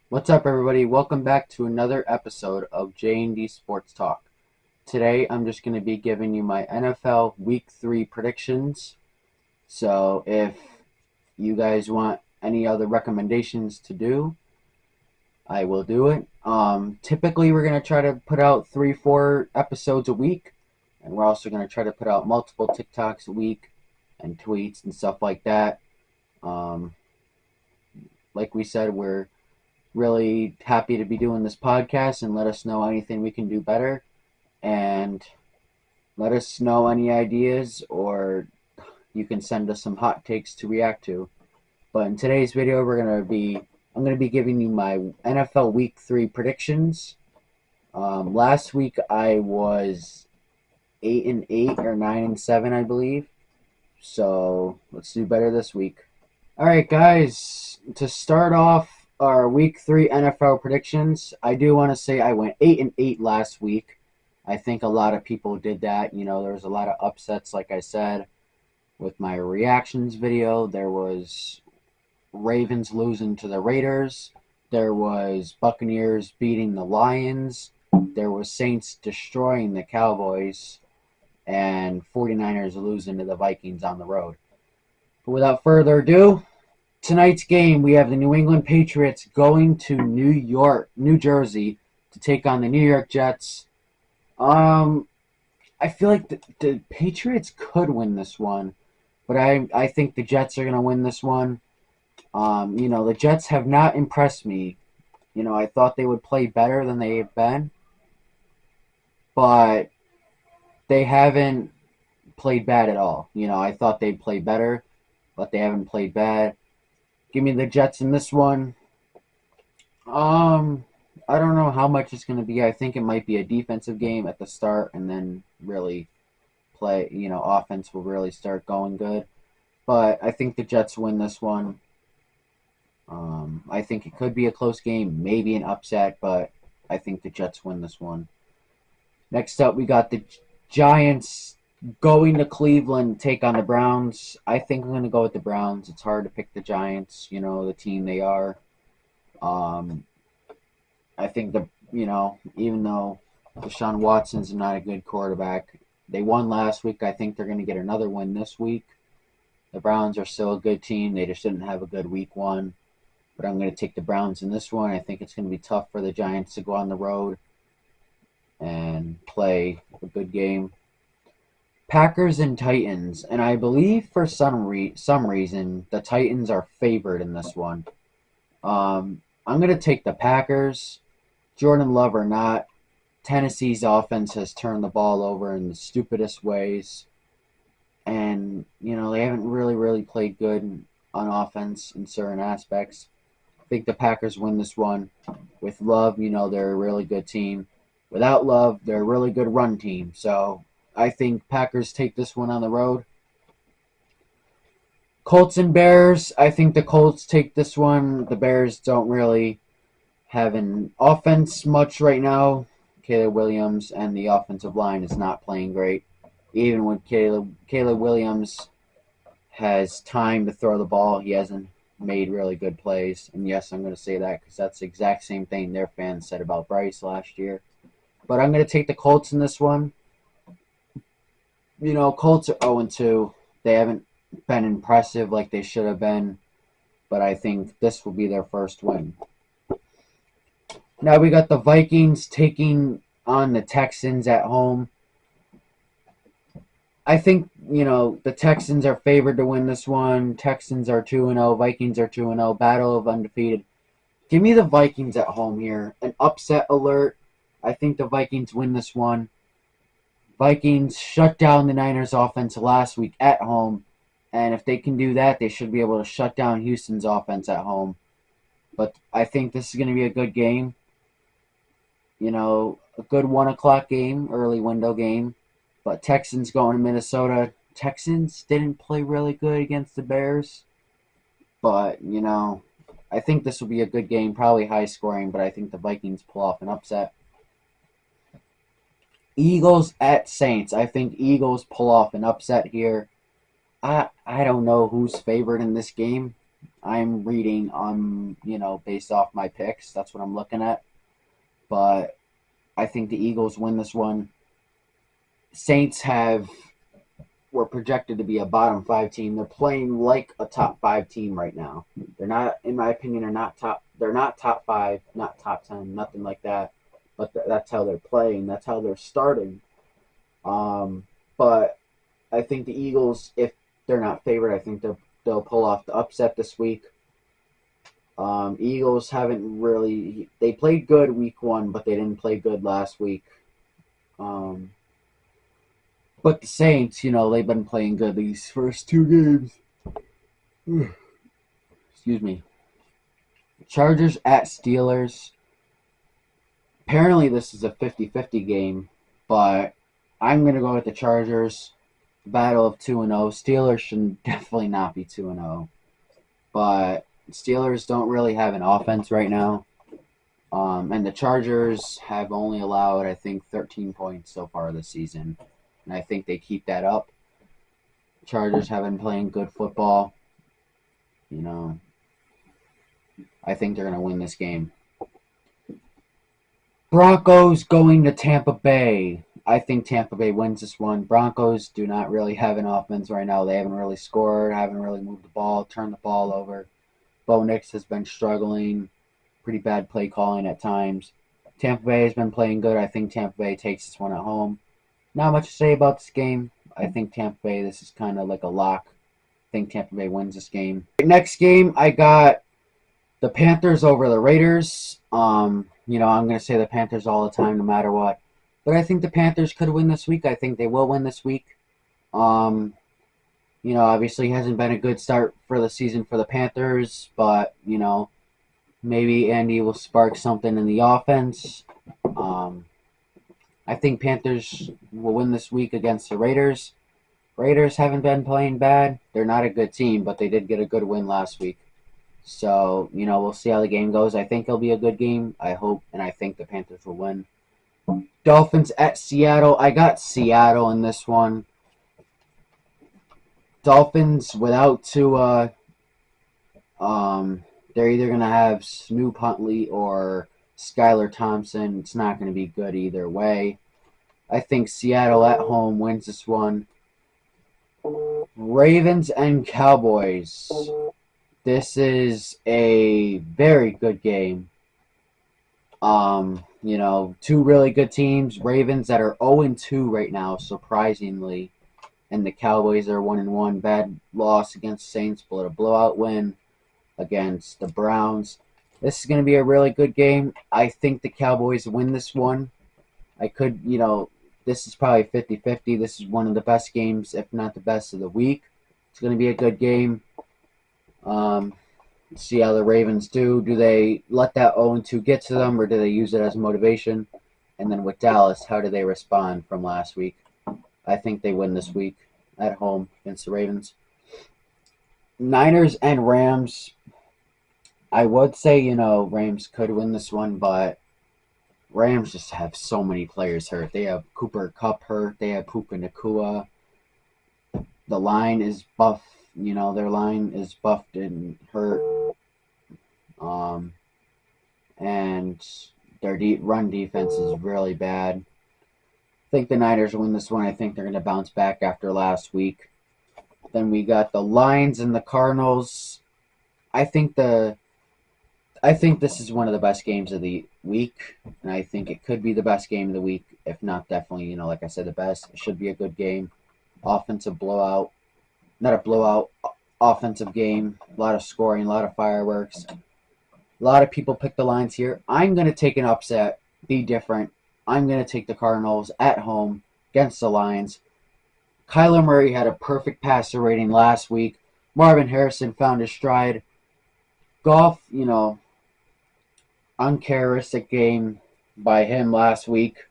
What's up, everybody? Welcome back to another episode of J&D Sports Talk. Today, I'm just going to be giving you my NFL Week 3 predictions. So, if you guys want any other recommendations to do, I will do it. Typically, we're going to try to put out 3-4 episodes a week, and we're also going to try to put out multiple TikToks a week and tweets and stuff like that. Um, like we said, we're really happy to be doing this podcast, and let us know anything we can do better, and let us know any ideas, or you can send us some hot takes to react to. But in today's video, I'm going to be giving you my NFL Week 3 predictions. Last week I was 8-8 or 9-7, I believe. So let's do better this week. All right, guys. To start off our Week 3 NFL predictions, I do want to say I went 8-8 last week. I think a lot of people did that. You know, there was a lot of upsets, like I said, with my reactions video. There was Ravens losing to the Raiders. There was Buccaneers beating the Lions. There was Saints destroying the Cowboys. And 49ers losing to the Vikings on the road. But without further ado, tonight's game, we have the New England Patriots going to New Jersey to take on the New York Jets. I feel like the Patriots could win this one, but I think the Jets are going to win this one. The Jets have not impressed me. I thought they would play better than they have been, but they haven't played bad at all. I thought they'd play better, but they haven't played bad. Give me the Jets in this one. I don't know how much it's going to be. I think it might be a defensive game at the start, and then really offense will really start going good. But I think the Jets win this one. I think it could be a close game, maybe an upset, but I think the Jets win this one. Next up, we got the Giants going to Cleveland, take on the Browns. I think I'm going to go with the Browns. It's hard to pick the Giants, the team they are. I think even though Deshaun Watson's not a good quarterback, they won last week. I think they're going to get another win this week. The Browns are still a good team. They just didn't have a good week one. But I'm going to take the Browns in this one. I think it's going to be tough for the Giants to go on the road and play a good game. Packers and Titans, and I believe for some reason the Titans are favored in this one. I'm going to take the Packers. Jordan Love or not, Tennessee's offense has turned the ball over in the stupidest ways. And, they haven't really played good on offense in certain aspects. I think the Packers win this one. With Love, they're a really good team. Without Love, they're a really good run team. So I think Packers take this one on the road. Colts and Bears, I think the Colts take this one. The Bears don't really have an offense much right now. Caleb Williams and the offensive line is not playing great. Even when Caleb Williams has time to throw the ball, he hasn't made really good plays. And yes, I'm going to say that because that's the exact same thing their fans said about Bryce last year. But I'm going to take the Colts in this one. Colts are 0-2. They haven't been impressive like they should have been. But I think this will be their first win. Now we got the Vikings taking on the Texans at home. I think, the Texans are favored to win this one. Texans are 2-0. Vikings are 2-0. Battle of undefeated. Give me the Vikings at home here. An upset alert. I think the Vikings win this one. Vikings shut down the Niners offense last week at home. And if they can do that, they should be able to shut down Houston's offense at home. But I think this is going to be a good game. A good 1 o'clock game, early window game. But Texans going to Minnesota. Texans didn't play really good against the Bears. But, I think this will be a good game, probably high scoring, but I think the Vikings pull off an upset. Eagles at Saints. I think Eagles pull off an upset here. I don't know who's favored in this game. I'm reading based off my picks. That's what I'm looking at. But I think the Eagles win this one. Saints were projected to be a bottom five team. They're playing like a top five team right now. They're not, in my opinion, they're not top five, not top 10, nothing like that. But that's how they're playing. That's how they're starting. But I think the Eagles, if they're not favored, I think they'll pull off the upset this week. Eagles haven't really. They played good week one, but they didn't play good last week. But the Saints, they've been playing good these first two games. Excuse me. Chargers at Steelers. Apparently, this is a 50-50 game, but I'm going to go with the Chargers. Battle of 2-0. Steelers should definitely not be 2-0. But Steelers don't really have an offense right now. And the Chargers have only allowed, I think, 13 points so far this season. And I think they keep that up. Chargers have been playing good football. I think they're going to win this game. Broncos going to Tampa Bay. I think Tampa Bay wins this one. Broncos do not really have an offense right now. They haven't really scored, haven't really moved the ball, turned the ball over. Bo Nix has been struggling. Pretty bad play calling at times. Tampa Bay has been playing good. I think Tampa Bay takes this one at home. Not much to say about this game. I think Tampa Bay, this is kind of like a lock. I think Tampa Bay wins this game. Next game, I got the Panthers over the Raiders. I'm going to say the Panthers all the time, no matter what. But I think the Panthers could win this week. I think they will win this week. Obviously hasn't been a good start for the season for the Panthers, but, maybe Andy will spark something in the offense. I think Panthers will win this week against the Raiders. Raiders haven't been playing bad. They're not a good team, but they did get a good win last week. So, we'll see how the game goes. I think it'll be a good game. I hope, and I think the Panthers will win. Dolphins at Seattle. I got Seattle in this one. Dolphins without Tua. They're either going to have Snoop Huntley or Skylar Thompson. It's not going to be good either way. I think Seattle at home wins this one. Ravens and Cowboys. This is a very good game. Two really good teams. Ravens that are 0-2 right now, surprisingly. And the Cowboys are 1-1. Bad loss against Saints, but a blowout win against the Browns. This is going to be a really good game. I think the Cowboys win this one. This is probably 50-50. This is one of the best games, if not the best of the week. It's going to be a good game. See how the Ravens do. Do they let that 0-2 get to them, or do they use it as motivation? And then with Dallas, how do they respond from last week? I think they win this week at home against the Ravens. Niners and Rams. I would say, Rams could win this one, but Rams just have so many players hurt. They have Cooper Kupp hurt. They have Puka Nacua. The line is buff. Their line is buffed and hurt. And their run defense is really bad. I think the Niners win this one. I think they're going to bounce back after last week. Then we got the Lions and the Cardinals. I think this is one of the best games of the week, and I think it could be the best game of the week, if not definitely, like I said, the best. It should be a good game. Offensive blowout. Not a blowout, offensive game. A lot of scoring, a lot of fireworks. A lot of people pick the Lions here. I'm going to take an upset, be different. I'm going to take the Cardinals at home against the Lions. Kyler Murray had a perfect passer rating last week. Marvin Harrison found his stride. Goff, uncharacteristic game by him last week.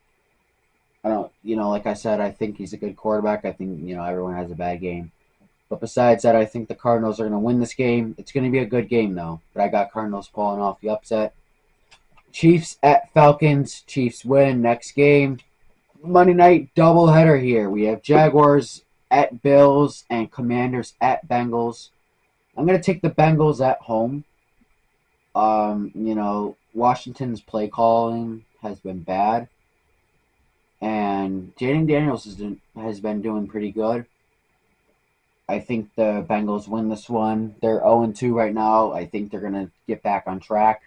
I don't, like I said, I think he's a good quarterback. I think, everyone has a bad game. But besides that, I think the Cardinals are going to win this game. It's going to be a good game, though. But I got Cardinals pulling off the upset. Chiefs at Falcons. Chiefs win. Next game. Monday night doubleheader here. We have Jaguars at Bills and Commanders at Bengals. I'm going to take the Bengals at home. Washington's play calling has been bad, and Jaden Daniels has been doing pretty good. I think the Bengals win this one. They're 0-2 right now. I think they're going to get back on track.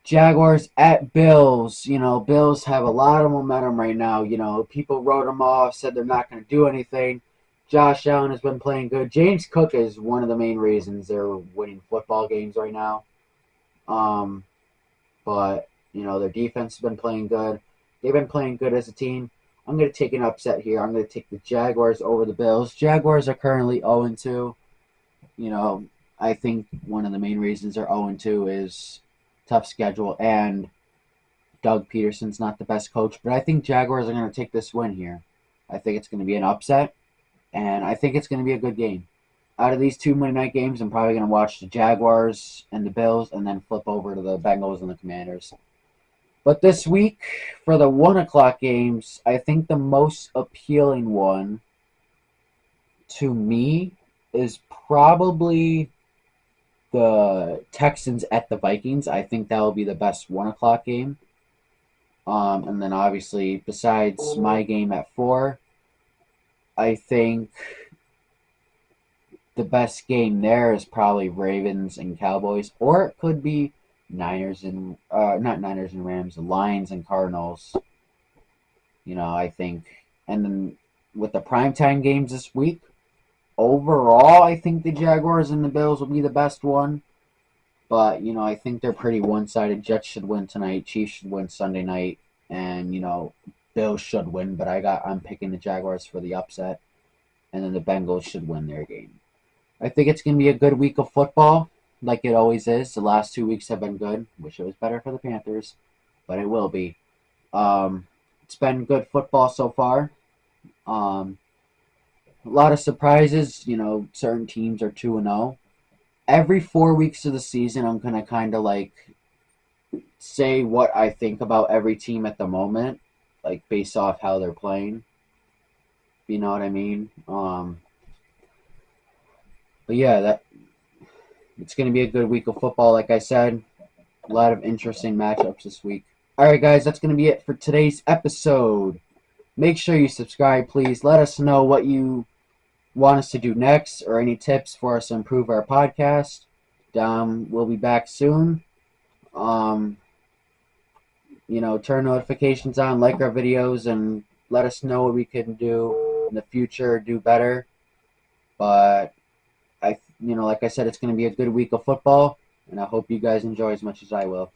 Jaguars at Bills. Bills have a lot of momentum right now. People wrote them off, said they're not going to do anything. Josh Allen has been playing good. James Cook is one of the main reasons they're winning football games right now. But their defense has been playing good. They've been playing good as a team. I'm going to take an upset here. I'm going to take the Jaguars over the Bills. Jaguars are currently 0-2. I think one of the main reasons they're 0-2 is tough schedule, and Doug Peterson's not the best coach. But I think Jaguars are going to take this win here. I think it's going to be an upset, and I think it's going to be a good game. Out of these two Monday night games, I'm probably going to watch the Jaguars and the Bills and then flip over to the Bengals and the Commanders. But this week, for the 1 o'clock games, I think the most appealing one to me is probably the Texans at the Vikings. I think that will be the best 1 o'clock game. And then obviously, besides my game at 4, I think the best game there is probably Ravens and Cowboys, or it could be Niners and not Niners and Rams, Lions and Cardinals. I think, and then with the primetime games this week, overall, I think the Jaguars and the Bills will be the best one. But I think they're pretty one-sided. Jets should win tonight. Chiefs should win Sunday night, and Bills should win. But I'm picking the Jaguars for the upset, and then the Bengals should win their game. I think it's going to be a good week of football, like it always is. The last 2 weeks have been good. Wish it was better for the Panthers, but it will be. It's been good football so far. A lot of surprises. Certain teams are 2-0. Every 4 weeks of the season, I'm going to kind of say what I think about every team at the moment, based off how they're playing. You know what I mean? But yeah, it's going to be a good week of football, like I said. A lot of interesting matchups this week. All right, guys, that's going to be it for today's episode. Make sure you subscribe, please. Let us know what you want us to do next or any tips for us to improve our podcast. We'll be back soon. Turn notifications on, like our videos, and let us know what we can do in the future, do better. But like I said, it's going to be a good week of football, and I hope you guys enjoy as much as I will.